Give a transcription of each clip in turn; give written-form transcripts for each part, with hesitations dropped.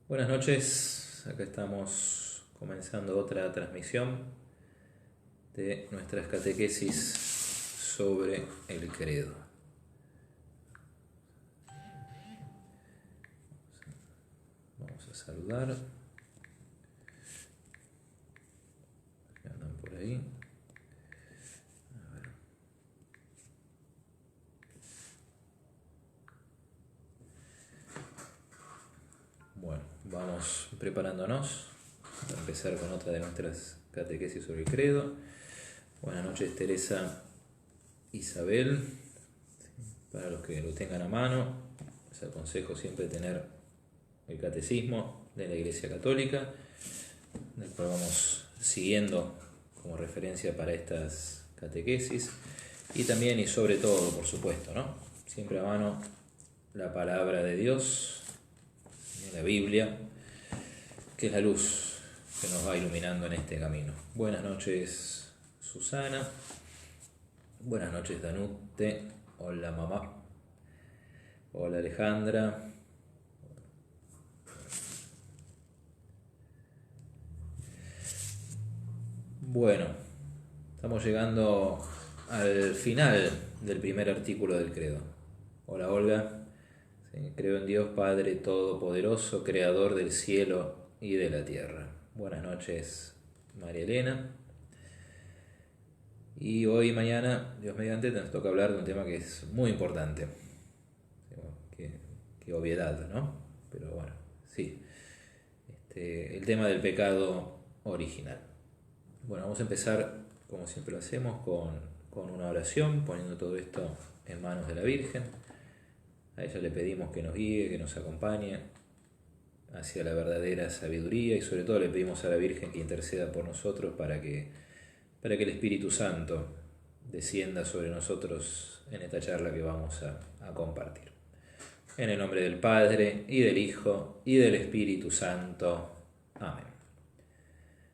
Buenas noches, acá estamos comenzando otra transmisión de nuestras catequesis sobre el credo. Vamos a saludar. Que andan por ahí. A ver. Bueno, vamos preparándonos para empezar con otra de nuestras catequesis sobre el credo. Buenas noches, Teresa, Isabel. Para los que lo tengan a mano, les aconsejo siempre tener el catecismo de la Iglesia Católica, del cual vamos siguiendo como referencia para estas catequesis, y también y sobre todo, por supuesto, ¿no? Siempre a mano la palabra de Dios, la Biblia, que es la luz que nos va iluminando en este camino. Buenas noches, Susana. Buenas noches, Danute. Hola, mamá. Hola, Alejandra. Bueno, estamos llegando al final del primer artículo del credo. Hola, Olga. Sí, creo en Dios Padre Todopoderoso, Creador del cielo y de la tierra. Buenas noches, María Elena. Y hoy y mañana, Dios mediante, nos toca hablar de un tema que es muy importante. Qué obviedad, ¿no? Pero bueno, sí. El tema del pecado original. Bueno, vamos a empezar, como siempre lo hacemos, con una oración, poniendo todo esto en manos de la Virgen. A ella le pedimos que nos guíe, que nos acompañe hacia la verdadera sabiduría, y sobre todo le pedimos a la Virgen que interceda por nosotros para que el Espíritu Santo descienda sobre nosotros en esta charla que vamos a compartir. En el nombre del Padre, y del Hijo, y del Espíritu Santo. Amén.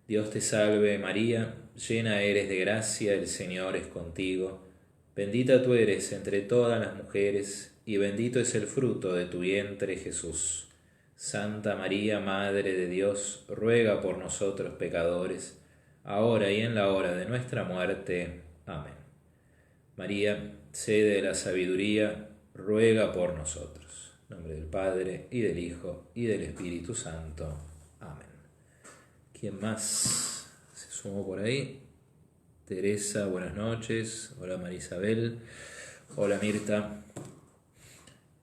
Dios te salve María, llena eres de gracia, el Señor es contigo. Bendita tú eres entre todas las mujeres, y bendito es el fruto de tu vientre, Jesús. Santa María, Madre de Dios, ruega por nosotros pecadores, ahora y en la hora de nuestra muerte. Amén. María, sede de la sabiduría, ruega por nosotros. En nombre del Padre, y del Hijo, y del Espíritu Santo. Amén. ¿Quién más se sumó por ahí? Teresa, buenas noches. Hola, María Isabel. Hola, Mirta.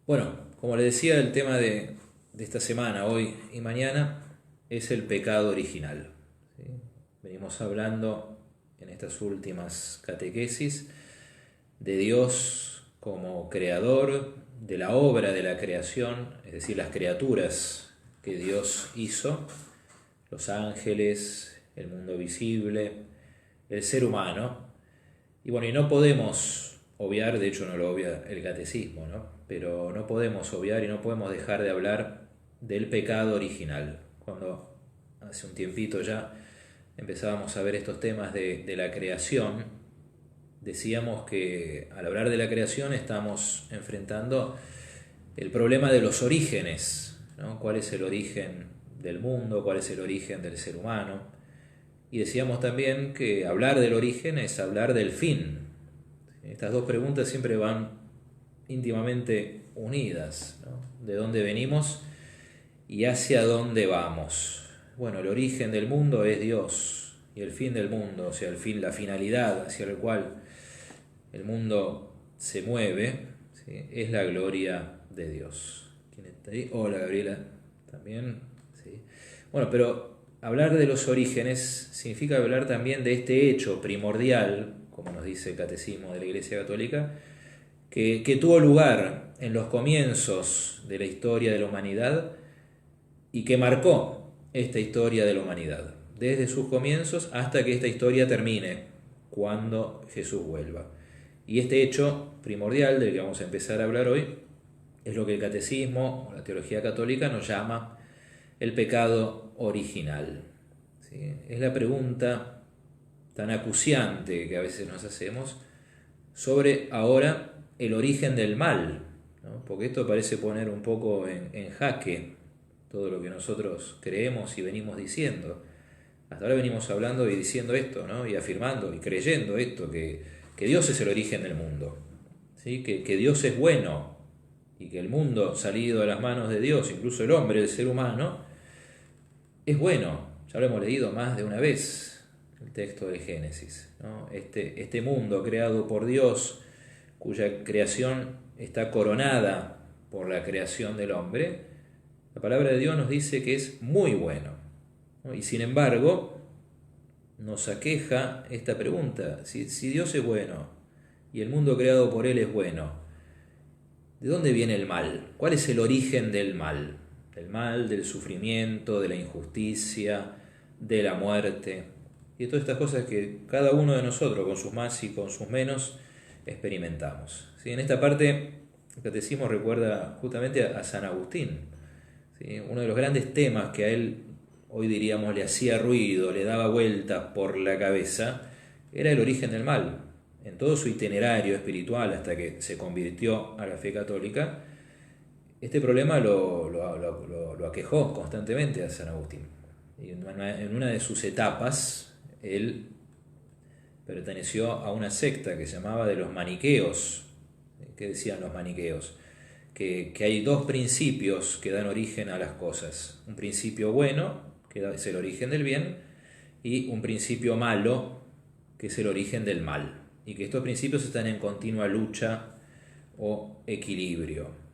Bueno, como les decía, el tema de esta semana, hoy y mañana, es el pecado original. ¿Sí? Venimos hablando en estas últimas catequesis de Dios como creador, de la obra de la creación, es decir, las criaturas que Dios hizo, los ángeles, el mundo visible, el ser humano. Y bueno, y no podemos obviar, de hecho no lo obvia el catecismo, ¿no? Pero no podemos obviar y no podemos dejar de hablar del pecado original. Cuando hace un tiempito ya empezábamos a ver estos temas de la creación, decíamos que al hablar de la creación estamos enfrentando el problema de los orígenes, ¿no? ¿Cuál es el origen del mundo? ¿Cuál es el origen del ser humano? Y decíamos también que hablar del origen es hablar del fin. Estas dos preguntas siempre van íntimamente unidas, ¿no? ¿De dónde venimos y hacia dónde vamos? Bueno, el origen del mundo es Dios, y el fin del mundo, o sea, el fin, la finalidad hacia la cual el mundo se mueve, ¿sí? Es la gloria de Dios. ¿Quién está ahí? Hola, Gabriela, también. ¿Sí? Bueno, pero hablar de los orígenes significa hablar también de este hecho primordial, como nos dice el Catecismo de la Iglesia Católica, que tuvo lugar en los comienzos de la historia de la humanidad y que marcó esta historia de la humanidad, desde sus comienzos hasta que esta historia termine, cuando Jesús vuelva. Y este hecho primordial del que vamos a empezar a hablar hoy es lo que el catecismo o la teología católica nos llama el pecado original. ¿Sí? Es la pregunta tan acuciante que a veces nos hacemos sobre ahora el origen del mal, ¿no? Porque esto parece poner un poco en jaque todo lo que nosotros creemos y venimos diciendo. Hasta ahora venimos hablando y diciendo esto, ¿no? Y afirmando y creyendo esto, que Dios es el origen del mundo, ¿sí? Que Dios es bueno y que el mundo salido de las manos de Dios, incluso el hombre, el ser humano, es bueno. Ya lo hemos leído más de una vez, el texto del Génesis, ¿no? Este mundo creado por Dios, cuya creación está coronada por la creación del hombre, la palabra de Dios nos dice que es muy bueno, ¿no? Y sin embargo, nos aqueja esta pregunta: si Dios es bueno y el mundo creado por Él es bueno, ¿de dónde viene el mal? ¿Cuál es el origen del mal? Del mal, del sufrimiento, de la injusticia, de la muerte y de todas estas cosas que cada uno de nosotros, con sus más y con sus menos, experimentamos. ¿Sí? En esta parte, el Catecismo recuerda justamente a San Agustín. ¿Sí? Uno de los grandes temas que a él, hoy diríamos, le hacía ruido, le daba vueltas por la cabeza, era el origen del mal. En todo su itinerario espiritual, hasta que se convirtió a la fe católica, este problema lo aquejó constantemente a San Agustín. Y en una de sus etapas, él perteneció a una secta que se llamaba de los maniqueos. ¿Qué decían los maniqueos? Que hay dos principios que dan origen a las cosas. Un principio bueno, que es el origen del bien, y un principio malo, que es el origen del mal. Y que estos principios están en continua lucha o equilibrio.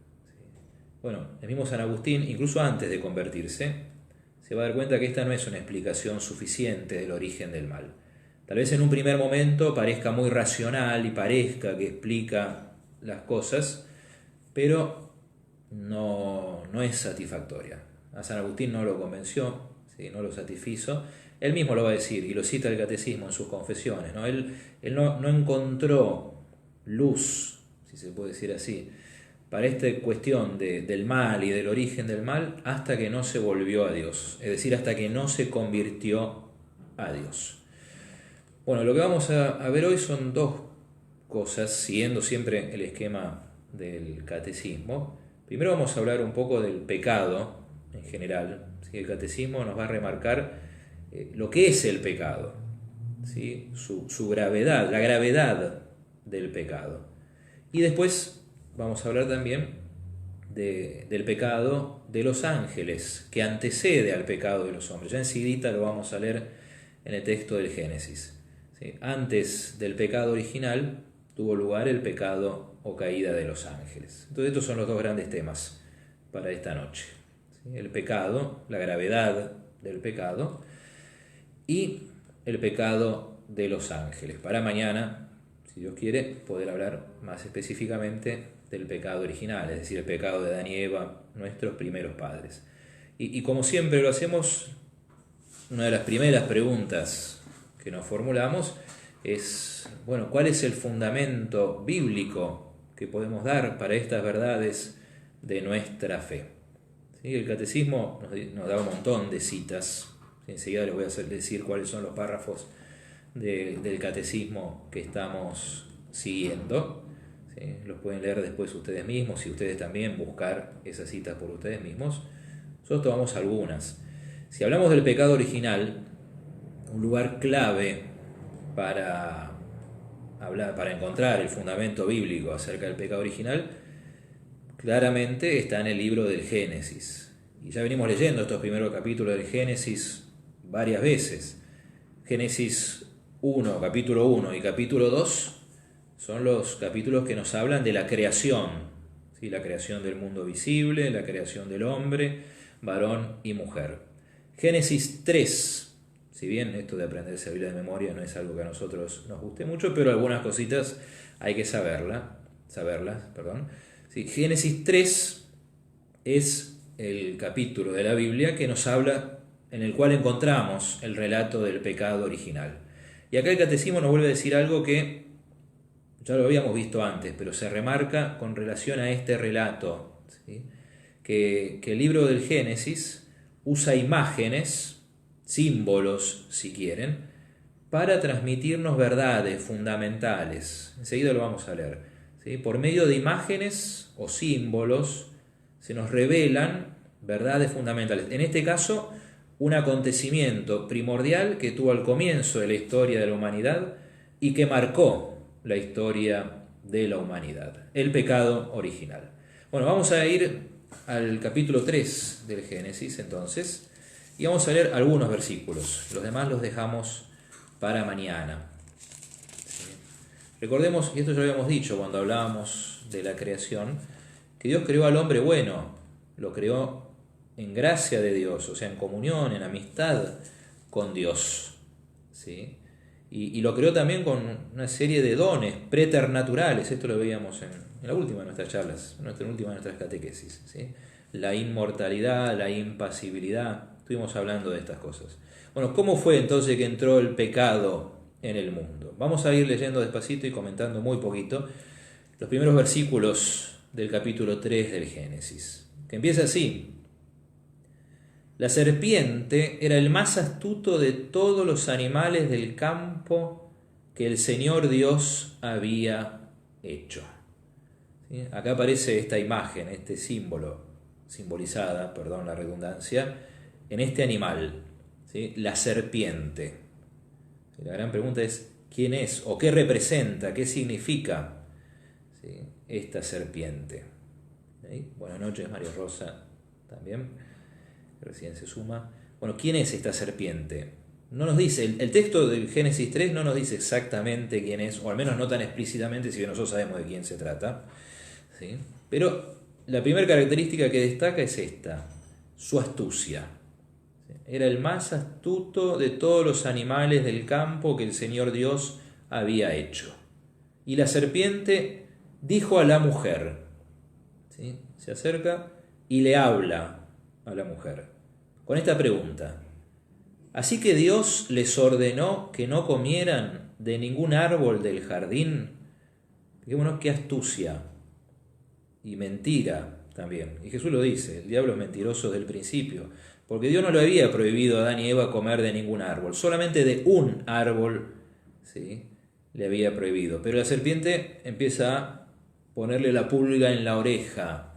Bueno, el mismo San Agustín, incluso antes de convertirse, se va a dar cuenta que esta no es una explicación suficiente del origen del mal. Tal vez en un primer momento parezca muy racional y parezca que explica las cosas, pero no es satisfactoria. A San Agustín no lo convenció, ¿sí? No lo satisfizo. Él mismo lo va a decir, y lo cita el Catecismo en sus confesiones, ¿no? Él no encontró luz, si se puede decir así, para esta cuestión del mal y del origen del mal, hasta que no se volvió a Dios, es decir, hasta que no se convirtió a Dios. Bueno, lo que vamos a ver hoy son dos cosas, siguiendo siempre el esquema del catecismo. Primero vamos a hablar un poco del pecado en general, ¿sí? El catecismo nos va a remarcar lo que es el pecado, ¿sí? Su gravedad, la gravedad del pecado. Y después vamos a hablar también del pecado de los ángeles, que antecede al pecado de los hombres. Ya enseguida lo vamos a leer en el texto del Génesis. ¿Sí? Antes del pecado original tuvo lugar el pecado o caída de los ángeles. Entonces estos son los dos grandes temas para esta noche. ¿Sí? El pecado, la gravedad del pecado y el pecado de los ángeles. Para mañana, si Dios quiere, poder hablar más específicamente del pecado original, es decir, el pecado de Adán y Eva, nuestros primeros padres. Y como siempre lo hacemos, una de las primeras preguntas que nos formulamos es, bueno, ¿cuál es el fundamento bíblico que podemos dar para estas verdades de nuestra fe? ¿Sí? El catecismo nos da un montón de citas. Enseguida les voy a decir cuáles son los párrafos del catecismo que estamos siguiendo. ¿Sí? Los pueden leer después ustedes mismos y ustedes también buscar esas citas por ustedes mismos. Nosotros tomamos algunas. Si hablamos del pecado original, un lugar clave para encontrar el fundamento bíblico acerca del pecado original, claramente está en el libro del Génesis. Y ya venimos leyendo estos primeros capítulos del Génesis varias veces. Génesis 1, capítulo 1 y capítulo 2 son los capítulos que nos hablan de la creación, ¿sí? La creación del mundo visible, la creación del hombre, varón y mujer. Génesis 3, si bien esto de aprenderse la Biblia de memoria no es algo que a nosotros nos guste mucho, pero algunas cositas hay que saberlas. ¿Sí? Génesis 3 es el capítulo de la Biblia que nos habla, en el cual encontramos el relato del pecado original. Y acá el catecismo nos vuelve a decir algo que ya lo habíamos visto antes, pero se remarca con relación a este relato, ¿sí? Que el libro del Génesis usa imágenes, símbolos si quieren, para transmitirnos verdades fundamentales. Enseguida lo vamos a leer. ¿Sí? Por medio de imágenes o símbolos se nos revelan verdades fundamentales. En este caso, un acontecimiento primordial que tuvo al comienzo de la historia de la humanidad y que marcó la historia de la humanidad, el pecado original. Bueno, vamos a ir al capítulo 3 del Génesis entonces, y vamos a leer algunos versículos. Los demás los dejamos para mañana. ¿Sí? Recordemos, y esto ya lo habíamos dicho cuando hablábamos de la creación, que Dios creó al hombre bueno, lo creó en gracia de Dios, o sea, en comunión, en amistad con Dios. ¿Sí? Y lo creó también con una serie de dones preternaturales. Esto lo veíamos en la última de nuestras charlas, en la última de nuestras catequesis. ¿Sí? La inmortalidad, la impasibilidad. Estuvimos hablando de estas cosas. Bueno, ¿cómo fue entonces que entró el pecado en el mundo? Vamos a ir leyendo despacito y comentando muy poquito los primeros versículos del capítulo 3 del Génesis, que empieza así. La serpiente era el más astuto de todos los animales del campo que el Señor Dios había hecho. ¿Sí? Acá aparece esta imagen, este símbolo, simbolizada, perdón la redundancia, en este animal, ¿sí? La serpiente. La gran pregunta es, ¿quién es o qué representa, qué significa, ¿sí?, esta serpiente? ¿Sí? Buenas noches, María Rosa, también. Recién se suma. Bueno, ¿quién es esta serpiente? No nos dice, el texto del Génesis 3 no nos dice exactamente quién es, o al menos no tan explícitamente, si bien nosotros sabemos de quién se trata. ¿Sí? Pero la primera característica que destaca es esta, su astucia. ¿Sí? Era el más astuto de todos los animales del campo que el Señor Dios había hecho. Y la serpiente dijo a la mujer, ¿sí?, se acerca y le habla a la mujer con esta pregunta: ¿así que Dios les ordenó que no comieran de ningún árbol del jardín? Fijémonos qué astucia y mentira también. Y Jesús lo dice, el diablo es mentiroso desde el principio, porque Dios no le había prohibido a Adán y Eva comer de ningún árbol, solamente de un árbol, ¿sí?, le había prohibido. Pero la serpiente empieza a ponerle la pulga en la oreja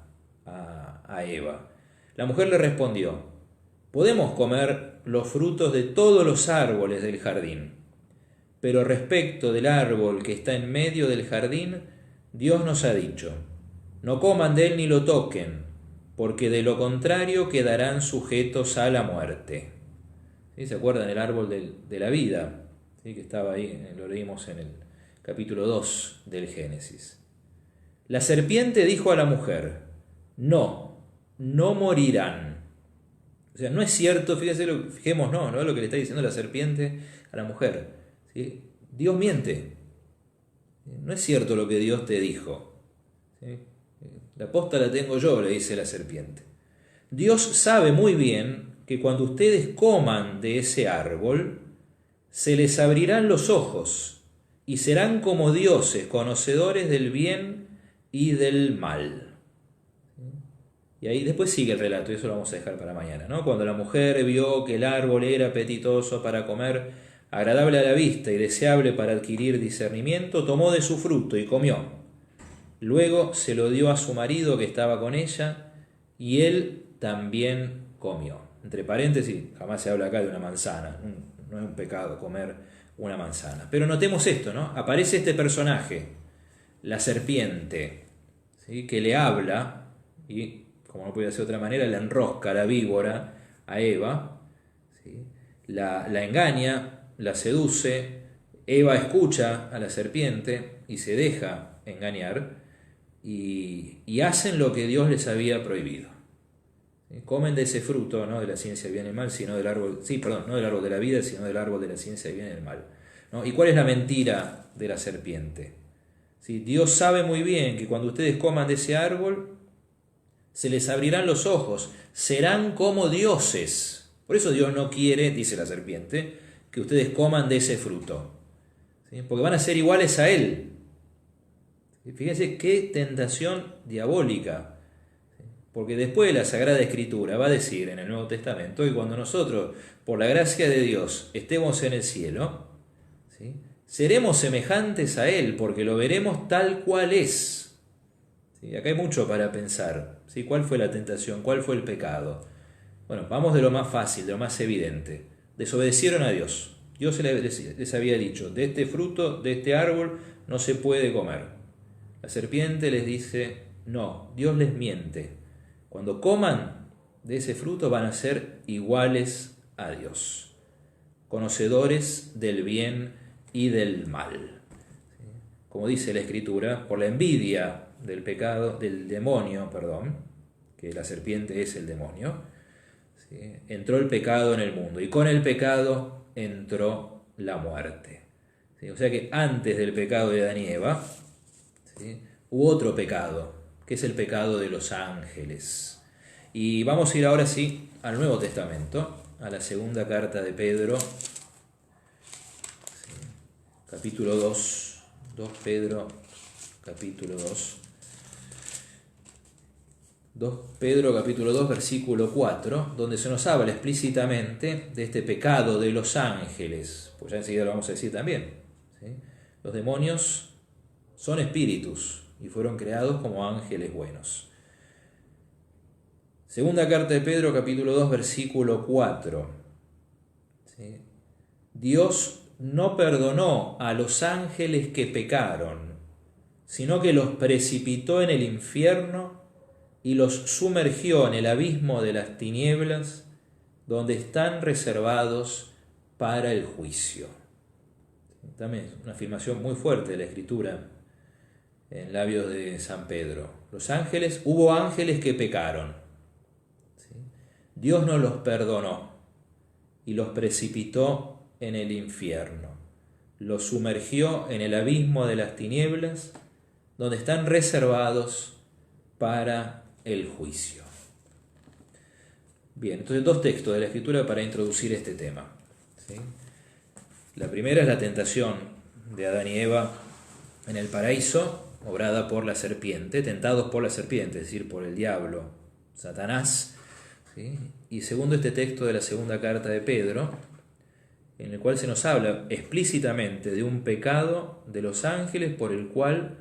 a Eva. La mujer le respondió: podemos comer los frutos de todos los árboles del jardín, pero respecto del árbol que está en medio del jardín, Dios nos ha dicho: no coman de él ni lo toquen, porque de lo contrario quedarán sujetos a la muerte. ¿Sí? ¿Se acuerdan el árbol de la vida? ¿Sí? Que estaba ahí, lo leímos en el capítulo 2 del Génesis. La serpiente dijo a la mujer: no morirán. O sea, no es cierto, fijémonos, ¿no? Lo que le está diciendo la serpiente a la mujer. ¿Sí? Dios miente. No es cierto lo que Dios te dijo. ¿Sí? La posta la tengo yo, le dice la serpiente. Dios sabe muy bien que cuando ustedes coman de ese árbol, se les abrirán los ojos y serán como dioses, conocedores del bien y del mal. Y ahí después sigue el relato, y eso lo vamos a dejar para mañana, ¿no? Cuando la mujer vio que el árbol era apetitoso para comer, agradable a la vista y deseable para adquirir discernimiento, tomó de su fruto y comió. Luego se lo dio a su marido que estaba con ella, y él también comió. Entre paréntesis, jamás se habla acá de una manzana, no es un pecado comer una manzana. Pero notemos esto, ¿no? Aparece este personaje, la serpiente, ¿sí?, que le habla y, como no podía ser de otra manera, le enrosca la víbora a Eva, ¿sí?, la engaña, la seduce. Eva escucha a la serpiente y se deja engañar, y hacen lo que Dios les había prohibido. ¿Sí? Comen de ese fruto, no de la ciencia del bien y del mal, sino del árbol, no del árbol de la vida, sino del árbol de la ciencia del bien y del mal. ¿No? ¿Y cuál es la mentira de la serpiente? ¿Sí? Dios sabe muy bien que cuando ustedes coman de ese árbol, se les abrirán los ojos, serán como dioses. Por eso Dios no quiere, dice la serpiente, que ustedes coman de ese fruto. ¿Sí? Porque van a ser iguales a Él. ¿Sí? Fíjense qué tentación diabólica. ¿Sí? Porque después la Sagrada Escritura va a decir en el Nuevo Testamento que cuando nosotros, por la gracia de Dios, estemos en el cielo, ¿sí?, seremos semejantes a Él, porque lo veremos tal cual es. ¿Sí? Acá hay mucho para pensar. ¿Sí? ¿Cuál fue la tentación? ¿Cuál fue el pecado? Bueno, vamos de lo más fácil, de lo más evidente. Desobedecieron a Dios. Dios les había dicho, de este fruto, de este árbol, no se puede comer. La serpiente les dice, no, Dios les miente. Cuando coman de ese fruto van a ser iguales a Dios, conocedores del bien y del mal. Como dice la Escritura, por la envidia del pecado, del demonio, perdón, que la serpiente es el demonio, ¿sí? Entró el pecado en el mundo y con el pecado entró la muerte. ¿Sí? O sea que antes del pecado de Adán y Eva, ¿sí?, hubo otro pecado, que es el pecado de los ángeles. Y vamos a ir ahora sí al Nuevo Testamento, a la segunda carta de Pedro, ¿sí?, capítulo 2, 2 Pedro, capítulo 2. 2 Pedro capítulo 2 versículo 4, donde se nos habla explícitamente de este pecado de los ángeles, pues ya enseguida lo vamos a decir también, ¿sí? Los demonios son espíritus y fueron creados como ángeles buenos. Segunda carta de Pedro capítulo 2 versículo 4, ¿sí? Dios no perdonó a los ángeles que pecaron, sino que los precipitó en el infierno y los sumergió en el abismo de las tinieblas, donde están reservados para el juicio. También es una afirmación muy fuerte de la Escritura en labios de San Pedro. Los ángeles, hubo ángeles que pecaron, ¿sí? Dios no los perdonó y los precipitó en el infierno. Los sumergió en el abismo de las tinieblas, donde están reservados para el juicio. Bien, entonces 2 textos de la Escritura para introducir este tema, ¿sí? La primera es la tentación de Adán y Eva en el paraíso, obrada por la serpiente, tentados por la serpiente, es decir, por el diablo, Satanás, ¿sí? Y segundo, este texto de la segunda carta de Pedro, en el cual se nos habla explícitamente de un pecado de los ángeles por el cual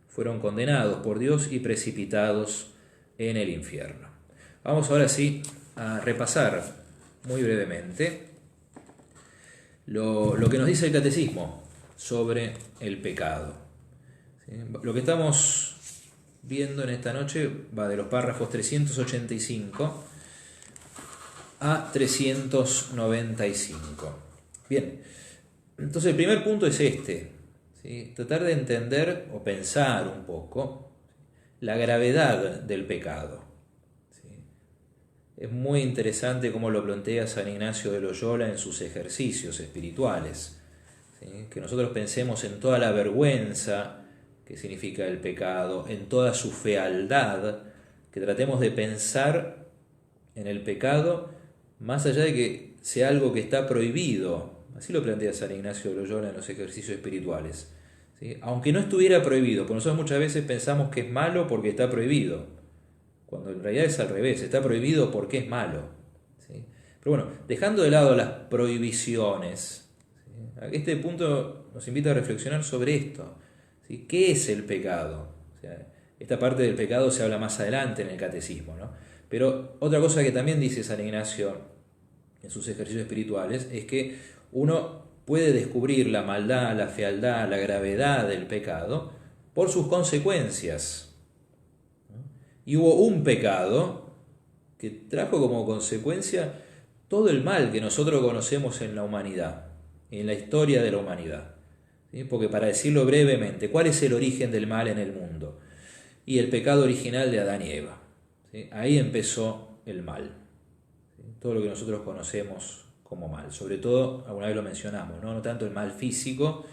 fueron condenados por Dios y precipitados en el infierno. Vamos ahora sí a repasar muy brevemente lo que nos dice el catecismo sobre el pecado. ¿Sí? Lo que estamos viendo en esta noche va de los párrafos 385 a 395. Bien, entonces el primer punto es este, ¿sí? Tratar de entender o pensar un poco la gravedad del pecado. ¿Sí? Es muy interesante cómo lo plantea San Ignacio de Loyola en sus ejercicios espirituales, ¿sí? Que nosotros pensemos en toda la vergüenza que significa el pecado, en toda su fealdad, que tratemos de pensar en el pecado más allá de que sea algo que está prohibido. Así lo plantea San Ignacio de Loyola en los ejercicios espirituales, ¿sí? Aunque no estuviera prohibido, porque nosotros muchas veces pensamos que es malo porque está prohibido, cuando en realidad es al revés, está prohibido porque es malo, ¿sí? Pero bueno, dejando de lado las prohibiciones, ¿sí?, este punto nos invita a reflexionar sobre esto, ¿sí? ¿Qué es el pecado? O sea, esta parte del pecado se habla más adelante en el catecismo, ¿no? Pero otra cosa que también dice San Ignacio en sus ejercicios espirituales es que uno puede descubrir la maldad, la fealdad, la gravedad del pecado por sus consecuencias, ¿no? Y hubo un pecado que trajo como consecuencia todo el mal que nosotros conocemos en la humanidad, en la historia de la humanidad, ¿sí? Porque para decirlo brevemente, ¿cuál es el origen del mal en el mundo? Y el pecado original de Adán y Eva, ¿sí? Ahí empezó el mal, ¿sí? Todo lo que nosotros conocemos como mal, sobre todo, alguna vez lo mencionamos, ¿no? No tanto el mal físico,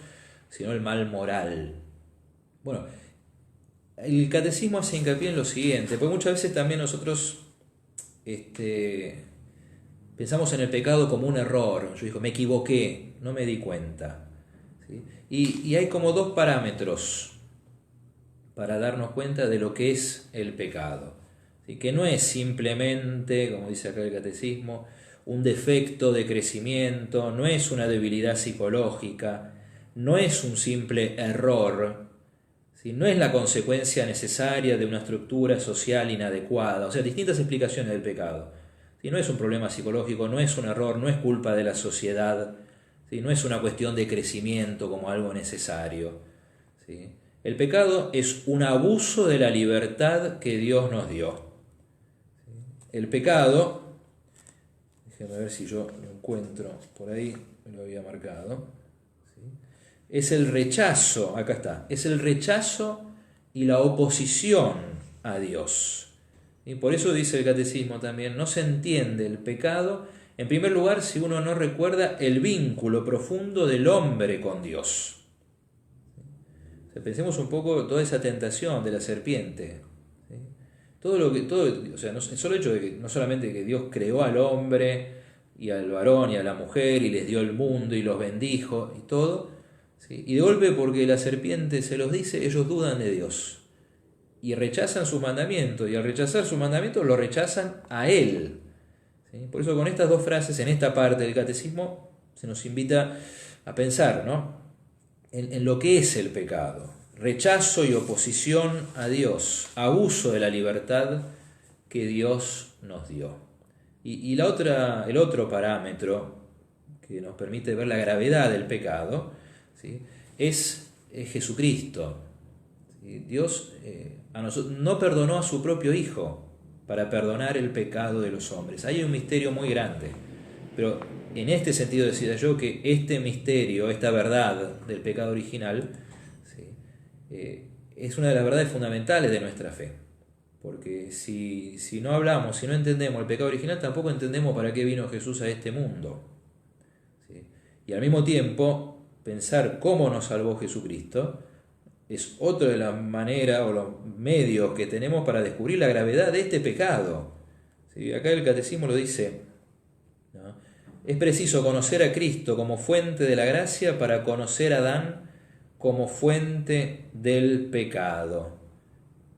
sino el mal moral. Bueno, el catecismo hace hincapié en lo siguiente, porque muchas veces también nosotros pensamos en el pecado como un error. Yo digo, me equivoqué, no me di cuenta, ¿sí? Y hay como 2 parámetros para darnos cuenta de lo que es el pecado, ¿sí? Que no es simplemente, como dice acá el catecismo, un defecto de crecimiento, no es una debilidad psicológica, no es un simple error, ¿sí? No es la consecuencia necesaria de una estructura social inadecuada, o sea, distintas explicaciones del pecado. ¿Sí? No es un problema psicológico, no es un error, no es culpa de la sociedad, ¿sí? No es una cuestión de crecimiento como algo necesario. ¿Sí? El pecado es un abuso de la libertad que Dios nos dio. ¿Sí? El pecado, déjenme ver si yo lo encuentro por ahí, me lo había marcado, ¿sí? Es el rechazo, acá está, es el rechazo y la oposición a Dios. Y por eso dice el catecismo también, no se entiende el pecado, en primer lugar, si uno no recuerda el vínculo profundo del hombre con Dios. O sea, pensemos un poco toda esa tentación de la serpiente. ¿Sí? O sea, el solo hecho de que no solamente que Dios creó al hombre y al varón y a la mujer y les dio el mundo y los bendijo y todo, ¿sí? Y de golpe porque la serpiente se los dice, ellos dudan de Dios y rechazan sus mandamientos, y al rechazar sus mandamientos lo rechazan a Él. ¿Sí? Por eso con estas dos frases, en esta parte del catecismo, se nos invita a pensar, ¿no? en lo que es el pecado. Rechazo y oposición a Dios, abuso de la libertad que Dios nos dio. Y el otro parámetro que nos permite ver la gravedad del pecado, ¿sí? es Jesucristo. ¿Sí? Dios no perdonó a su propio Hijo para perdonar el pecado de los hombres. Hay un misterio muy grande, pero en este sentido decía yo que este misterio, esta verdad del pecado original, ¿sí? Es una de las verdades fundamentales de nuestra fe. Porque si no hablamos, si no entendemos el pecado original, tampoco entendemos para qué vino Jesús a este mundo. ¿Sí? Y al mismo tiempo, pensar cómo nos salvó Jesucristo es otra de las maneras o los medios que tenemos para descubrir la gravedad de este pecado. ¿Sí? Acá el catecismo lo dice, ¿no? Es preciso conocer a Cristo como fuente de la gracia para conocer a Adán como fuente del pecado.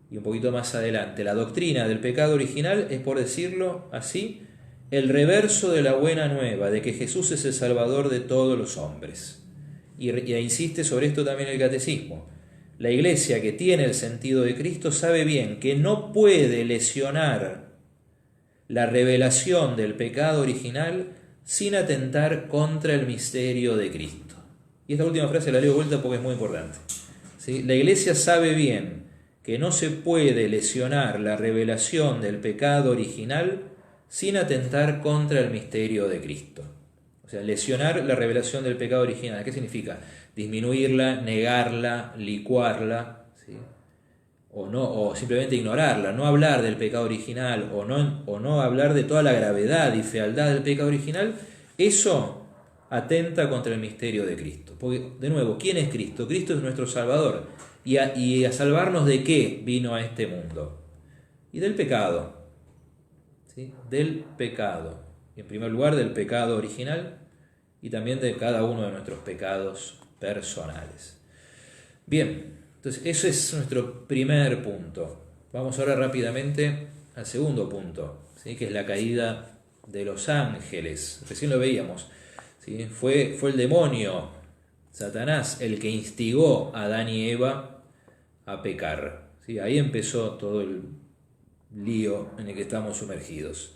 Y un poquito más adelante, la doctrina del pecado original es, por decirlo así, el reverso de la buena nueva, de que Jesús es el Salvador de todos los hombres. Y insiste sobre esto también el catecismo. La Iglesia que tiene el sentido de Cristo sabe bien que no puede lesionar la revelación del pecado original sin atentar contra el misterio de Cristo. Y esta última frase la leo de vuelta porque es muy importante. ¿Sí? La Iglesia sabe bien que no se puede lesionar la revelación del pecado original sin atentar contra el misterio de Cristo. O sea, lesionar la revelación del pecado original, ¿qué significa? Disminuirla, negarla, licuarla, ¿sí? O simplemente ignorarla, no hablar del pecado original o no hablar de toda la gravedad y fealdad del pecado original, eso atenta contra el misterio de Cristo. Porque, de nuevo, ¿quién es Cristo? Cristo es nuestro Salvador. ¿Y a salvarnos de qué vino a este mundo? Y del pecado. ¿Sí? Del pecado. En primer lugar, del pecado original y también de cada uno de nuestros pecados personales. Bien, entonces ese es nuestro primer punto. Vamos ahora rápidamente al segundo punto, ¿sí? Que es la caída de los ángeles. Recién lo veíamos, ¿sí? Fue el demonio, Satanás, el que instigó a Adán y Eva a pecar. ¿Sí? Ahí empezó todo el lío en el que estamos sumergidos.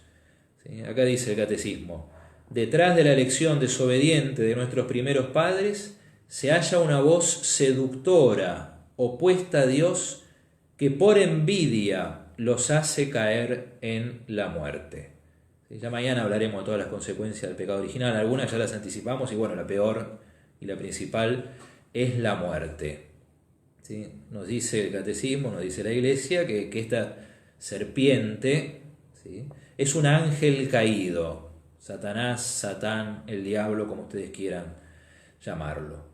¿Sí? Acá dice el catecismo: detrás de la elección desobediente de nuestros primeros padres se halla una voz seductora, opuesta a Dios, que por envidia los hace caer en la muerte. ¿Sí? Ya mañana hablaremos de todas las consecuencias del pecado original. Algunas ya las anticipamos y bueno, la peor y la principal es la muerte. ¿Sí? Nos dice el catecismo, nos dice la Iglesia que esta serpiente, ¿sí?, es un ángel caído. Satanás, Satán, el diablo, como ustedes quieran llamarlo.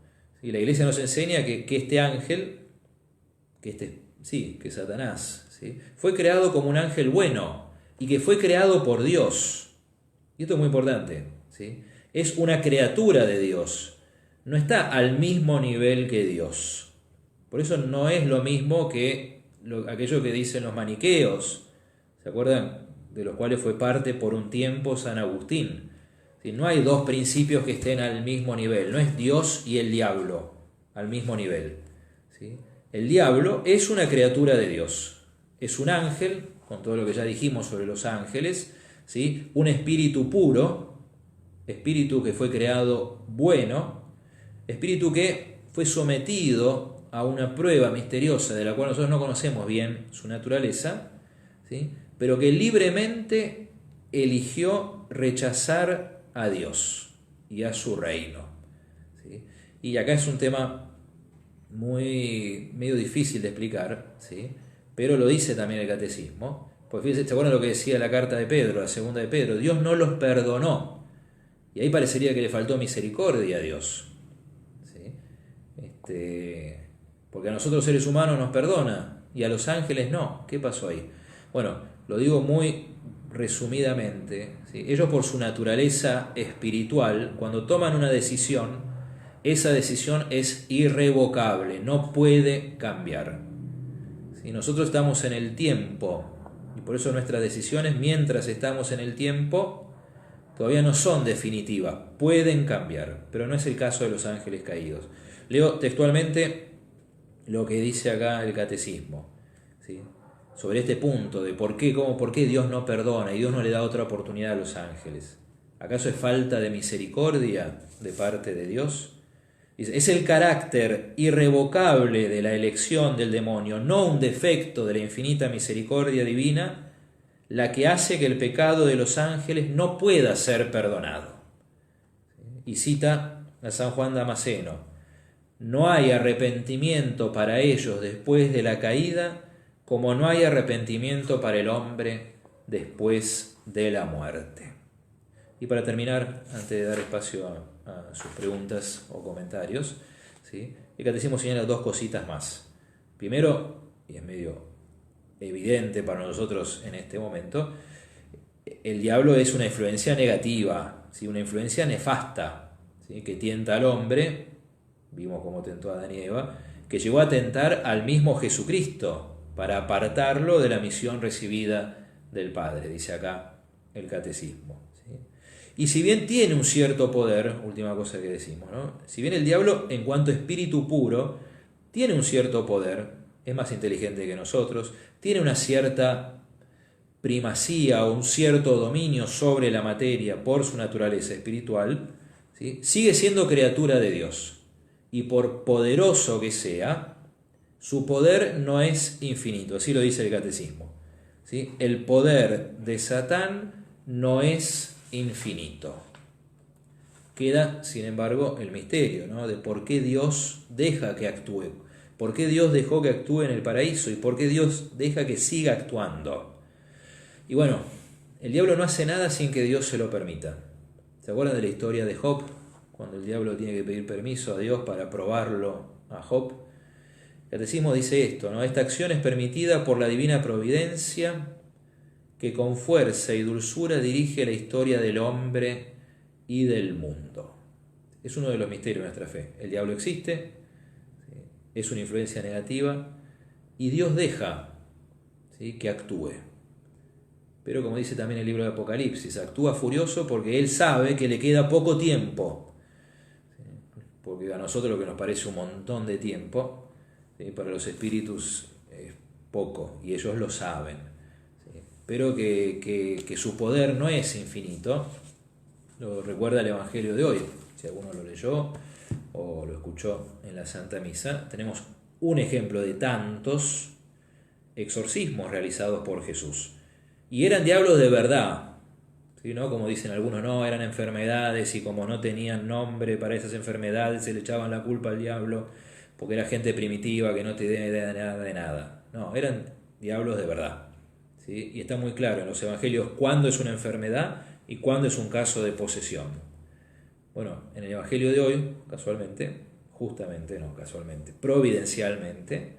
¿Sí? La Iglesia nos enseña que este ángel, que Satanás, ¿sí?, fue creado como un ángel bueno y que fue creado por Dios. Y esto es muy importante, ¿sí? Es una criatura de Dios. No está al mismo nivel que Dios. Por eso no es lo mismo que aquello que dicen los maniqueos. ¿Se acuerdan? De los cuales fue parte por un tiempo San Agustín. ¿Sí? No hay dos principios que estén al mismo nivel. No es Dios y el diablo al mismo nivel. ¿Sí? El diablo es una criatura de Dios, es un ángel, con todo lo que ya dijimos sobre los ángeles, ¿sí? Un espíritu puro, espíritu que fue creado bueno, espíritu que fue sometido a una prueba misteriosa de la cual nosotros no conocemos bien su naturaleza, ¿sí? Pero que libremente eligió rechazar a Dios y a su reino, ¿sí? Y acá es un tema medio difícil de explicar, ¿sí? Pero lo dice también el catecismo. Pues fíjense, ¿se acuerdan lo que decía la carta de Pedro, la segunda de Pedro? Dios no los perdonó. Y ahí parecería que le faltó misericordia a Dios, ¿sí? Porque a nosotros seres humanos nos perdona y a los ángeles no. ¿Qué pasó ahí? Bueno, lo digo muy resumidamente, ¿sí? Ellos por su naturaleza espiritual, cuando toman una decisión, esa decisión es irrevocable, no puede cambiar. ¿Sí? Nosotros estamos en el tiempo y por eso nuestras decisiones, mientras estamos en el tiempo, todavía no son definitivas, pueden cambiar, pero no es el caso de los ángeles caídos. Leo textualmente lo que dice acá el catecismo, ¿sí? Sobre este punto de por qué Dios no perdona y Dios no le da otra oportunidad a los ángeles. ¿Acaso es falta de misericordia de parte de Dios? Dice, es el carácter irrevocable de la elección del demonio, no un defecto de la infinita misericordia divina, la que hace que el pecado de los ángeles no pueda ser perdonado. Y cita a San Juan Damasceno: no hay arrepentimiento para ellos después de la caída, como no hay arrepentimiento para el hombre después de la muerte. Y para terminar, antes de dar espacio a sus preguntas o comentarios, ¿sí? El catecismo señala dos cositas más. Primero, y es medio evidente para nosotros en este momento, el diablo es una influencia negativa, ¿sí? Una influencia nefasta, ¿sí? Que tienta al hombre, vimos cómo tentó a Adán y Eva, que llegó a tentar al mismo Jesucristo para apartarlo de la misión recibida del Padre, dice acá el catecismo. Y si bien tiene un cierto poder, última cosa que decimos, ¿no? Si bien el diablo, en cuanto a espíritu puro, tiene un cierto poder, es más inteligente que nosotros, tiene una cierta primacía o un cierto dominio sobre la materia por su naturaleza espiritual, ¿sí? Sigue siendo criatura de Dios. Y por poderoso que sea, su poder no es infinito, así lo dice el catecismo, ¿sí? El poder de Satán no es infinito. Queda, sin embargo, el misterio, ¿no? De por qué Dios deja que actúe, por qué Dios dejó que actúe en el paraíso y por qué Dios deja que siga actuando. Y bueno, el diablo no hace nada sin que Dios se lo permita. ¿Se acuerdan de la historia de Job? Cuando el diablo tiene que pedir permiso a Dios para probarlo a Job. El catecismo dice esto, ¿no? Esta acción es permitida por la divina providencia, que con fuerza y dulzura dirige la historia del hombre y del mundo. Es uno de los misterios de nuestra fe. El diablo existe, ¿sí? Es una influencia negativa y Dios deja, ¿sí? Que actúe. Pero como dice también el libro de Apocalipsis, actúa furioso porque Él sabe que le queda poco tiempo, ¿sí? Porque a nosotros lo que nos parece un montón de tiempo, ¿sí? Para los espíritus es poco y ellos lo saben. Pero que su poder no es infinito, lo recuerda el Evangelio de hoy. Si alguno lo leyó o lo escuchó en la Santa Misa, tenemos un ejemplo de tantos exorcismos realizados por Jesús. Y eran diablos de verdad, ¿sí? ¿No? Como dicen algunos, no, eran enfermedades y como no tenían nombre para esas enfermedades se le echaban la culpa al diablo porque era gente primitiva que no te idea de nada. No, eran diablos de verdad. ¿Sí? Y está muy claro en los evangelios cuándo es una enfermedad y cuándo es un caso de posesión. Bueno, en el evangelio de hoy, providencialmente,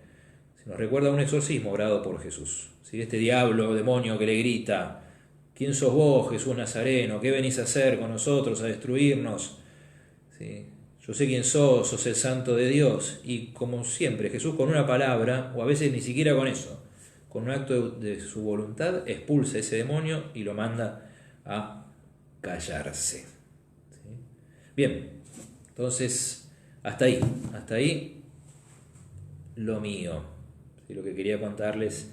se nos recuerda un exorcismo obrado por Jesús. ¿Sí? Este diablo o demonio que le grita: ¿quién sos vos, Jesús Nazareno? ¿Qué venís a hacer con nosotros, a destruirnos? ¿Sí? Yo sé quién sos el santo de Dios. Y como siempre, Jesús con una palabra, o a veces ni siquiera con eso, con un acto de su voluntad, expulsa a ese demonio y lo manda a callarse. ¿Sí? Bien, entonces, hasta ahí lo mío. ¿Sí? Lo que quería contarles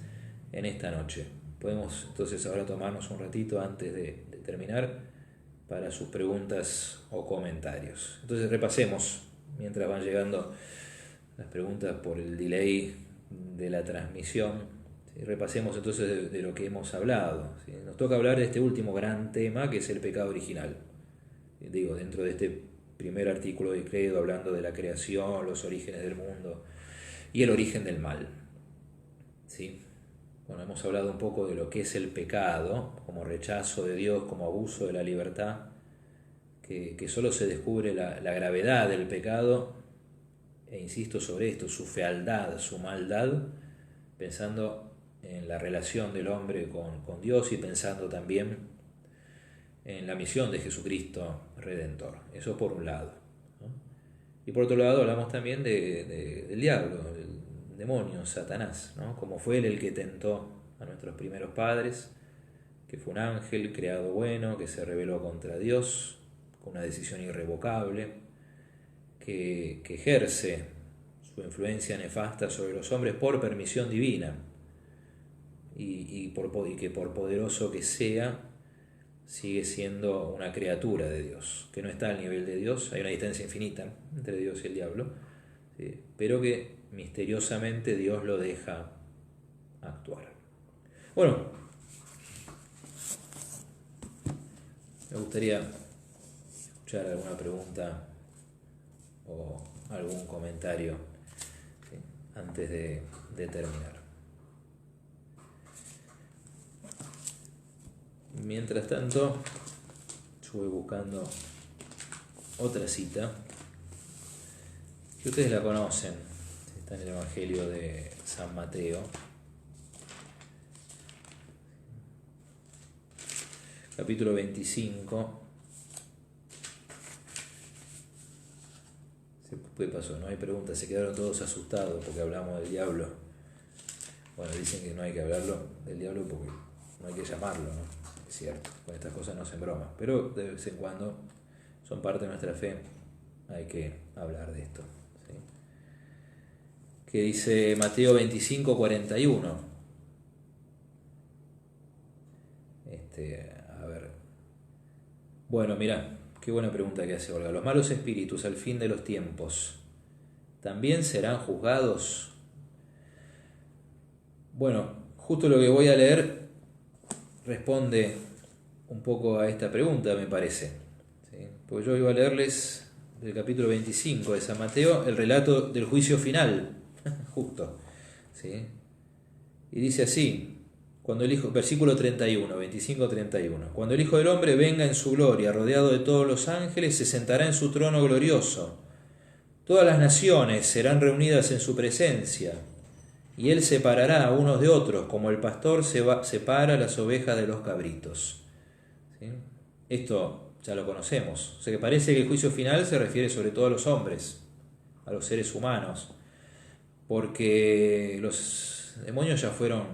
en esta noche. Podemos entonces ahora tomarnos un ratito antes de terminar para sus preguntas o comentarios. Entonces repasemos, mientras van llegando las preguntas por el delay de la transmisión, ¿sí? Repasemos entonces de lo que hemos hablado, ¿sí? Nos toca hablar de este último gran tema que es el pecado original. Digo, dentro de este primer artículo del credo, hablando de la creación, los orígenes del mundo y el origen del mal. ¿Sí? Bueno, hemos hablado un poco de lo que es el pecado, como rechazo de Dios, como abuso de la libertad, que solo se descubre la gravedad del pecado, e insisto sobre esto, su fealdad, su maldad, pensando en la relación del hombre con Dios y pensando también en la misión de Jesucristo Redentor. Eso por un lado, ¿no? Y por otro lado hablamos también del diablo, el demonio, Satanás, ¿no? Como fue él el que tentó a nuestros primeros padres, que fue un ángel creado bueno, que se rebeló contra Dios con una decisión irrevocable, que ejerce su influencia nefasta sobre los hombres por permisión divina y que por poderoso que sea, sigue siendo una criatura de Dios, que no está al nivel de Dios. Hay una distancia infinita entre Dios y el diablo, ¿sí? Pero que misteriosamente Dios lo deja actuar. Bueno, me gustaría escuchar alguna pregunta o algún comentario, ¿sí? Antes de terminar. Mientras tanto, yo voy buscando otra cita que ustedes la conocen. Está en el Evangelio de San Mateo, capítulo 25. ¿Qué pasó? No hay preguntas, se quedaron todos asustados porque hablamos del diablo. Bueno, dicen que no hay que hablarlo del diablo porque no hay que llamarlo, ¿no? Es cierto, con estas cosas no se broma, pero de vez en cuando son parte de nuestra fe, hay que hablar de esto, ¿sí? Que dice Mateo 25, 41. A ver. Bueno, mirá, qué buena pregunta que hace Olga. Los malos espíritus al fin de los tiempos, ¿también serán juzgados? Bueno, justo lo que voy a leer responde un poco a esta pregunta, me parece, ¿sí? Porque yo iba a leerles del capítulo 25 de San Mateo el relato del juicio final, justo, ¿sí? Y dice así, cuando el Hijo, versículo 31, 25-31, cuando el Hijo del Hombre venga en su gloria, rodeado de todos los ángeles, se sentará en su trono glorioso. Todas las naciones serán reunidas en su presencia, y él separará a unos de otros, como el pastor separa las ovejas de los cabritos. ¿Sí? Esto ya lo conocemos. O sea que parece que el juicio final se refiere sobre todo a los hombres, a los seres humanos, porque los demonios ya fueron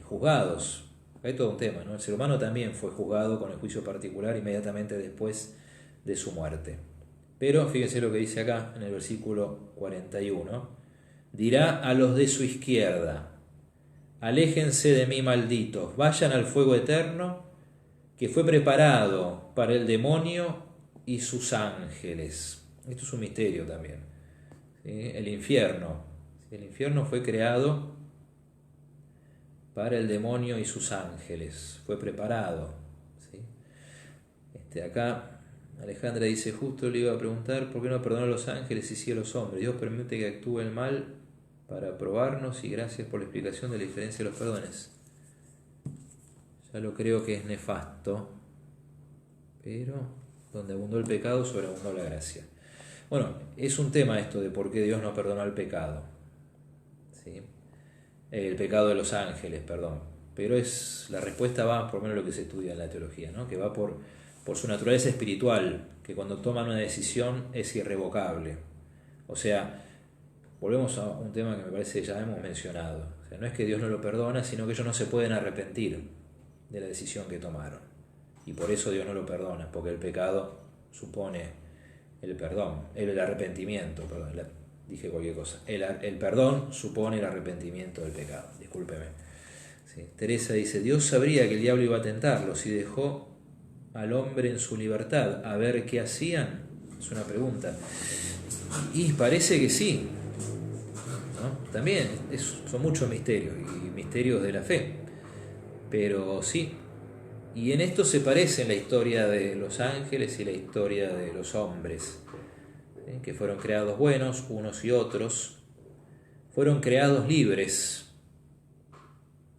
juzgados. Hay todo un tema, ¿no? El ser humano también fue juzgado con el juicio particular inmediatamente después de su muerte. Pero fíjense lo que dice acá en el versículo 41. Dirá a los de su izquierda, aléjense de mí, malditos, vayan al fuego eterno que fue preparado para el demonio y sus ángeles. Esto es un misterio también, ¿sí? El infierno. El infierno fue creado para el demonio y sus ángeles. Fue preparado, ¿sí? Acá Alejandra dice, justo le iba a preguntar por qué no perdonó a los ángeles y sí a los hombres. Dios permite que actúe el mal para probarnos y gracias por la explicación de la diferencia de los perdones. Ya lo creo que es nefasto, pero donde abundó el pecado, sobreabundó la gracia. Bueno, es un tema esto de por qué Dios no perdonó el pecado, ¿sí? El pecado de los ángeles, perdón. Pero la respuesta va, por lo menos lo que se estudia en la teología, ¿no? Que va por su naturaleza espiritual, que cuando toman una decisión es irrevocable. O sea, volvemos a un tema que me parece que ya hemos mencionado. O sea, no es que Dios no lo perdona, sino que ellos no se pueden arrepentir de la decisión que tomaron. Y por eso Dios no lo perdona, porque el pecado supone el perdón, el arrepentimiento, perdón, dije cualquier cosa. El perdón supone el arrepentimiento del pecado, discúlpeme. Sí. Teresa dice, Dios sabría que el diablo iba a tentarlo si dejó al hombre en su libertad a ver qué hacían. Es una pregunta. Y parece que sí, ¿no? También son muchos misterios y misterios de la fe, pero sí. Y en esto se parece la historia de los ángeles y la historia de los hombres, ¿sí? Que fueron creados buenos, unos y otros, fueron creados libres,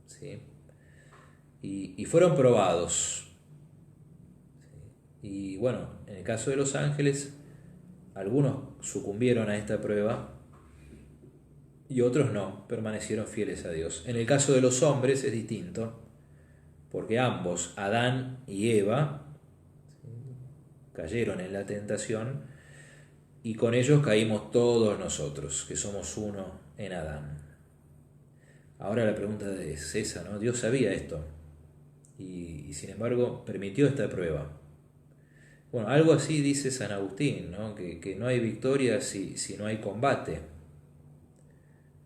¿sí? Y fueron probados. ¿Sí? Y bueno, en el caso de los ángeles, algunos sucumbieron a esta prueba y otros no, permanecieron fieles a Dios. En el caso de los hombres es distinto, porque ambos, Adán y Eva, cayeron en la tentación y con ellos caímos todos nosotros, que somos uno en Adán. Ahora la pregunta es esa, ¿no? Dios sabía esto y sin embargo permitió esta prueba. Bueno, algo así dice San Agustín, ¿no? Que no hay victoria si no hay combate,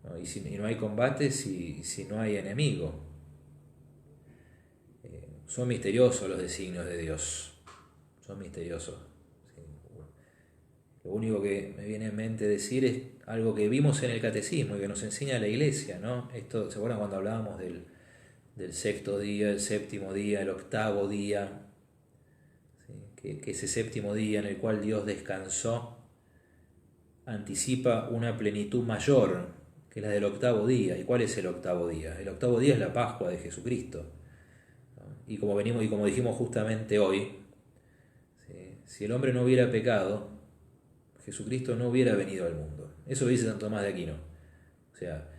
¿no? Y no hay combate si no hay enemigo. Son misteriosos los designios de Dios, son misteriosos. ¿Sí? Lo único que me viene en mente decir es algo que vimos en el catecismo y que nos enseña la Iglesia, ¿no? Esto, ¿se acuerdan cuando hablábamos del sexto día, el séptimo día, el octavo día? ¿Sí? Que ese séptimo día en el cual Dios descansó anticipa una plenitud mayor que la del octavo día. ¿Y cuál es el octavo día? El octavo día es la Pascua de Jesucristo. Y como dijimos justamente hoy, ¿sí? Si el hombre no hubiera pecado, Jesucristo no hubiera venido al mundo. Eso lo dice San Tomás de Aquino. O sea,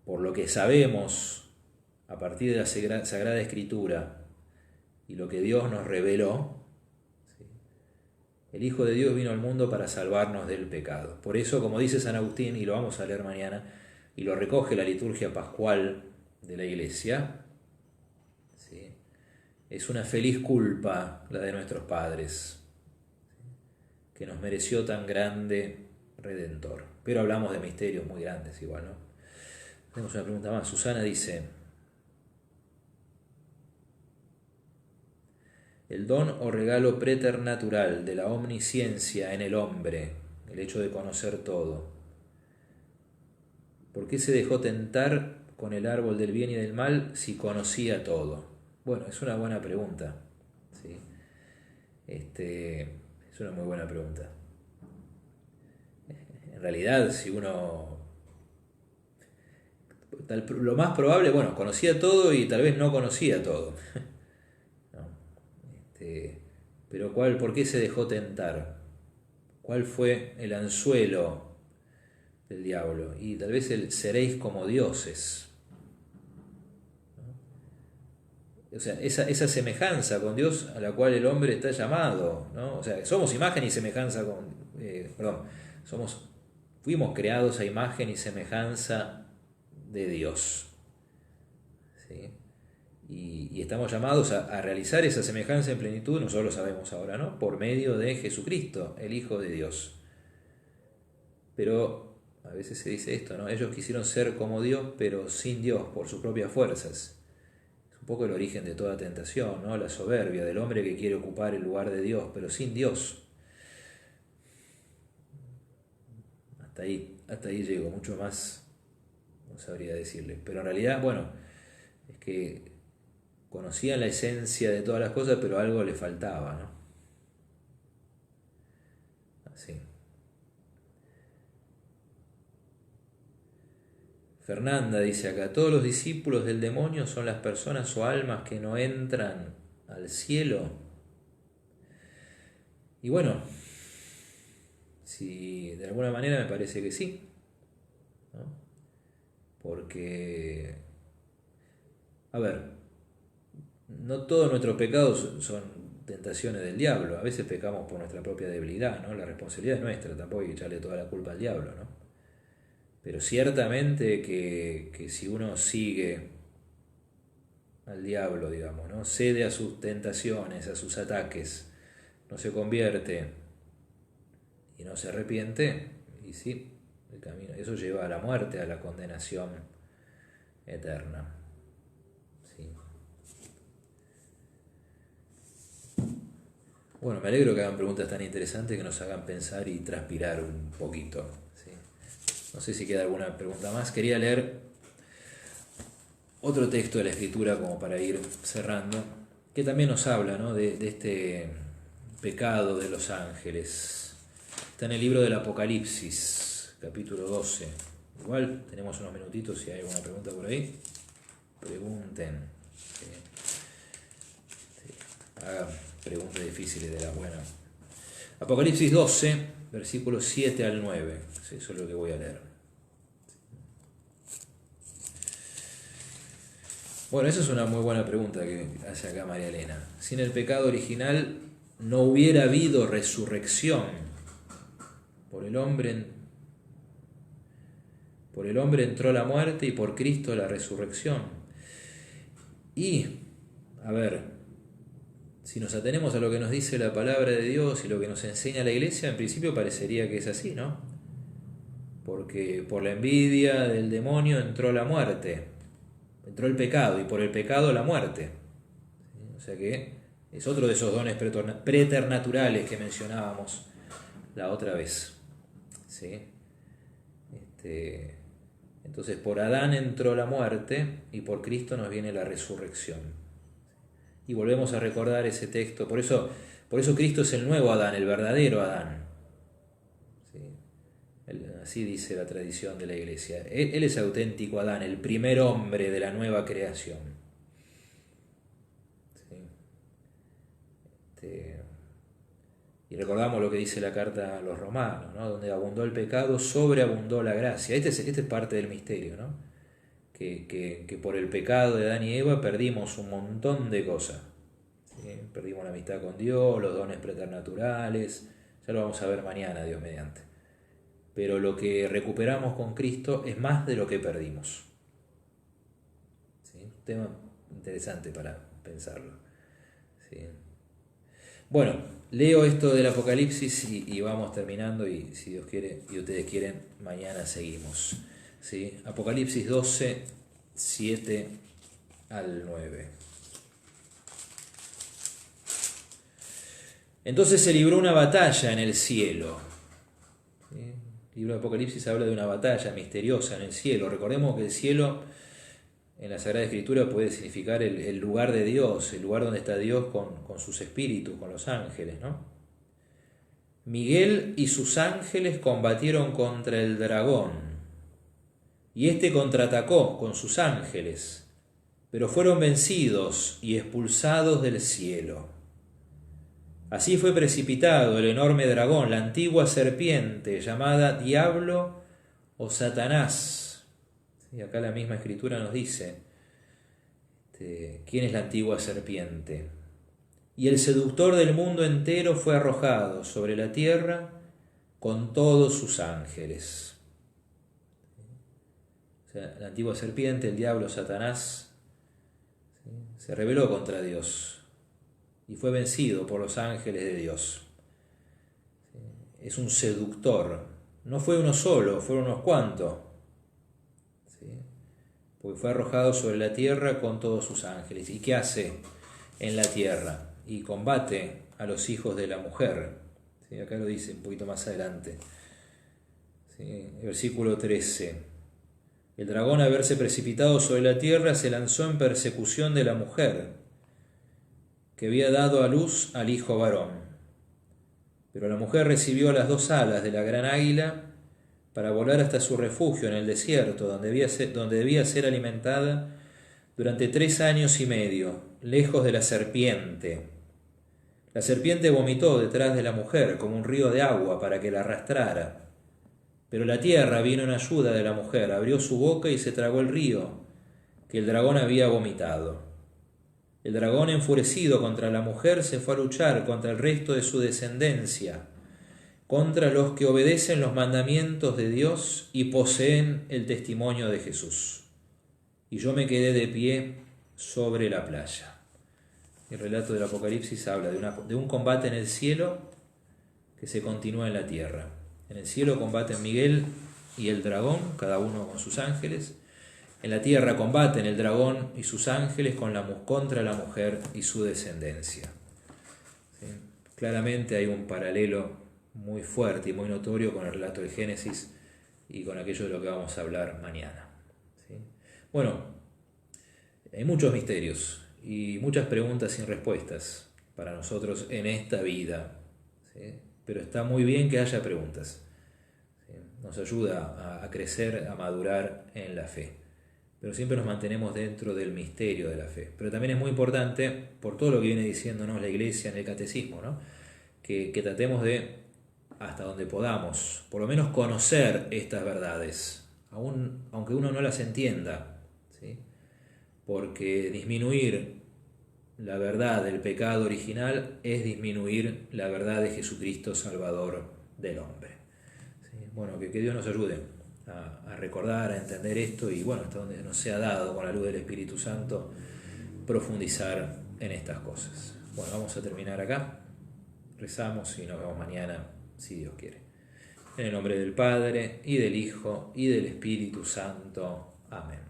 por lo que sabemos a partir de la Sagrada Escritura y lo que Dios nos reveló, ¿sí? El Hijo de Dios vino al mundo para salvarnos del pecado. Por eso, como dice San Agustín, y lo vamos a leer mañana, y lo recoge la liturgia pascual de la Iglesia, ¿sí? Es una feliz culpa la de nuestros padres, que nos mereció tan grande Redentor. Pero hablamos de misterios muy grandes igual, ¿no? Tenemos una pregunta más. Susana dice, el don o regalo preternatural de la omnisciencia en el hombre, el hecho de conocer todo, ¿por qué se dejó tentar con el árbol del bien y del mal si conocía todo? Bueno, es una buena pregunta, ¿sí? Es una muy buena pregunta. En realidad, si uno... Lo más probable, bueno, conocía todo y tal vez no conocía todo. ¿No? Pero ¿por qué se dejó tentar? ¿Cuál fue el anzuelo del diablo? Y tal vez seréis como dioses. O sea, esa semejanza con Dios a la cual el hombre está llamado, ¿no? O sea, somos imagen y semejanza fuimos creados a imagen y semejanza de Dios, ¿sí? Y estamos llamados a realizar esa semejanza en plenitud, nosotros lo sabemos ahora, ¿no? Por medio de Jesucristo, el Hijo de Dios. Pero a veces se dice esto, ¿no? Ellos quisieron ser como Dios, pero sin Dios, por sus propias fuerzas. Un poco el origen de toda tentación, ¿no? La soberbia del hombre que quiere ocupar el lugar de Dios, pero sin Dios. Hasta ahí llego, mucho más no sabría decirle. Pero en realidad, bueno, es que conocían la esencia de todas las cosas, pero algo le faltaba, ¿no? Así. Fernanda dice acá, todos los discípulos del demonio son las personas o almas que no entran al cielo. Y bueno, si de alguna manera me parece que sí, ¿no? Porque, a ver, no todos nuestros pecados son tentaciones del diablo, a veces pecamos por nuestra propia debilidad, ¿no? La responsabilidad es nuestra, tampoco hay que echarle toda la culpa al diablo, ¿no? Pero ciertamente que si uno sigue al diablo, digamos, ¿no? Cede a sus tentaciones, a sus ataques, no se convierte y no se arrepiente, y sí, el camino. Eso lleva a la muerte, a la condenación eterna. ¿Sí? Bueno, me alegro que hagan preguntas tan interesantes que nos hagan pensar y transpirar un poquito. ¿Sí? No sé si queda alguna pregunta más. Quería leer otro texto de la Escritura como para ir cerrando, que también nos habla, ¿no?, de este pecado de los ángeles. Está en el libro del Apocalipsis, capítulo 12. Igual tenemos unos minutitos, si hay alguna pregunta por ahí, pregunten. Sí. Hagan preguntas difíciles de las buenas. Apocalipsis 12, versículos 7 al 9. Sí, eso es lo que voy a leer. Bueno, esa es una muy buena pregunta que hace acá María Elena. Sin el pecado original no hubiera habido resurrección. Por el hombre entró la muerte y por Cristo la resurrección. Y, a ver, si nos atenemos a lo que nos dice la palabra de Dios y lo que nos enseña la Iglesia, en principio parecería que es así, ¿no? Porque por la envidia del demonio entró la muerte. Entró el pecado y por el pecado la muerte. O sea que es otro de esos dones preternaturales que mencionábamos la otra vez. ¿Sí? Entonces por Adán entró la muerte y por Cristo nos viene la resurrección. Y volvemos a recordar ese texto. Por eso Cristo es el nuevo Adán, el verdadero Adán. ¿Sí? Así dice la tradición de la Iglesia. Él es auténtico Adán, el primer hombre de la nueva creación. ¿Sí? Y recordamos lo que dice la carta a los romanos, ¿no? Donde abundó el pecado, sobreabundó la gracia. Este es parte del misterio, ¿no? Que por el pecado de Adán y Eva perdimos un montón de cosas. ¿Sí? Perdimos la amistad con Dios, los dones preternaturales. Ya lo vamos a ver mañana, Dios mediante. Pero lo que recuperamos con Cristo es más de lo que perdimos. ¿Sí? Un tema interesante para pensarlo. ¿Sí? Bueno, leo esto del Apocalipsis y vamos terminando, y si Dios quiere y ustedes quieren, mañana seguimos. ¿Sí? Apocalipsis 12, 7 al 9. Entonces se libró una batalla en el cielo. ¿Sí? El libro de Apocalipsis habla de una batalla misteriosa en el cielo. Recordemos que el cielo en la Sagrada Escritura puede significar el lugar de Dios, el lugar donde está Dios con sus espíritus, con los ángeles, ¿no? Miguel y sus ángeles combatieron contra el dragón, y éste contraatacó con sus ángeles, pero fueron vencidos y expulsados del cielo. Así fue precipitado el enorme dragón, la antigua serpiente, llamada Diablo o Satanás. Y acá la misma Escritura nos dice quién es la antigua serpiente. Y el seductor del mundo entero fue arrojado sobre la tierra con todos sus ángeles. O sea, la antigua serpiente, el diablo, Satanás, ¿sí?, se rebeló contra Dios y fue vencido por los ángeles de Dios. ¿Sí? Es un seductor. No fue uno solo, fueron unos cuantos. ¿Sí? Porque fue arrojado sobre la tierra con todos sus ángeles. ¿Y qué hace en la tierra? Y combate a los hijos de la mujer. ¿Sí? Acá lo dice un poquito más adelante. ¿Sí? El versículo 13. El dragón, al haberse precipitado sobre la tierra, se lanzó en persecución de la mujer, que había dado a luz al hijo varón. Pero la mujer recibió las dos alas de la gran águila para volar hasta su refugio en el desierto, donde debía ser alimentada durante 3 años y medio, lejos de la serpiente. La serpiente vomitó detrás de la mujer como un río de agua para que la arrastrara. Pero la tierra vino en ayuda de la mujer, abrió su boca y se tragó el río que el dragón había vomitado. El dragón, enfurecido contra la mujer, se fue a luchar contra el resto de su descendencia, contra los que obedecen los mandamientos de Dios y poseen el testimonio de Jesús. Y yo me quedé de pie sobre la playa. El relato del Apocalipsis habla de un combate en el cielo que se continúa en la tierra. En el cielo combaten Miguel y el dragón, cada uno con sus ángeles. En la tierra combaten el dragón y sus ángeles contra la mujer y su descendencia. ¿Sí? Claramente hay un paralelo muy fuerte y muy notorio con el relato del Génesis y con aquello de lo que vamos a hablar mañana. ¿Sí? Bueno, hay muchos misterios y muchas preguntas sin respuestas para nosotros en esta vida. ¿Sí? Pero está muy bien que haya preguntas. ¿Sí? Nos ayuda a crecer, a madurar en la fe. Pero siempre nos mantenemos dentro del misterio de la fe. Pero también es muy importante, por todo lo que viene diciéndonos la Iglesia en el Catecismo, ¿no? que tratemos de, hasta donde podamos, por lo menos conocer estas verdades, aunque uno no las entienda, ¿sí? Porque disminuir la verdad del pecado original es disminuir la verdad de Jesucristo Salvador del hombre. ¿Sí? Bueno, que Dios nos ayude a recordar, a entender esto y bueno, hasta donde nos sea dado con la luz del Espíritu Santo profundizar en estas cosas. Bueno, vamos a terminar acá. Rezamos y nos vemos mañana, si Dios quiere. En el nombre del Padre, y del Hijo, y del Espíritu Santo. Amén.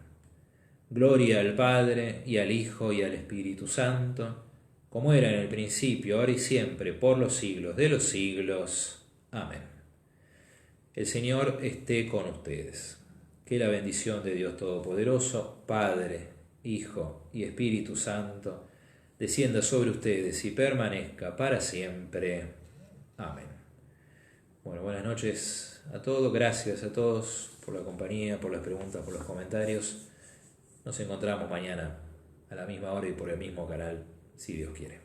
Gloria al Padre, y al Hijo, y al Espíritu Santo, como era en el principio, ahora y siempre, por los siglos de los siglos. Amén. El Señor esté con ustedes. Que la bendición de Dios Todopoderoso, Padre, Hijo y Espíritu Santo, descienda sobre ustedes y permanezca para siempre. Amén. Bueno, buenas noches a todos. Gracias a todos por la compañía, por las preguntas, por los comentarios. Nos encontramos mañana a la misma hora y por el mismo canal, si Dios quiere.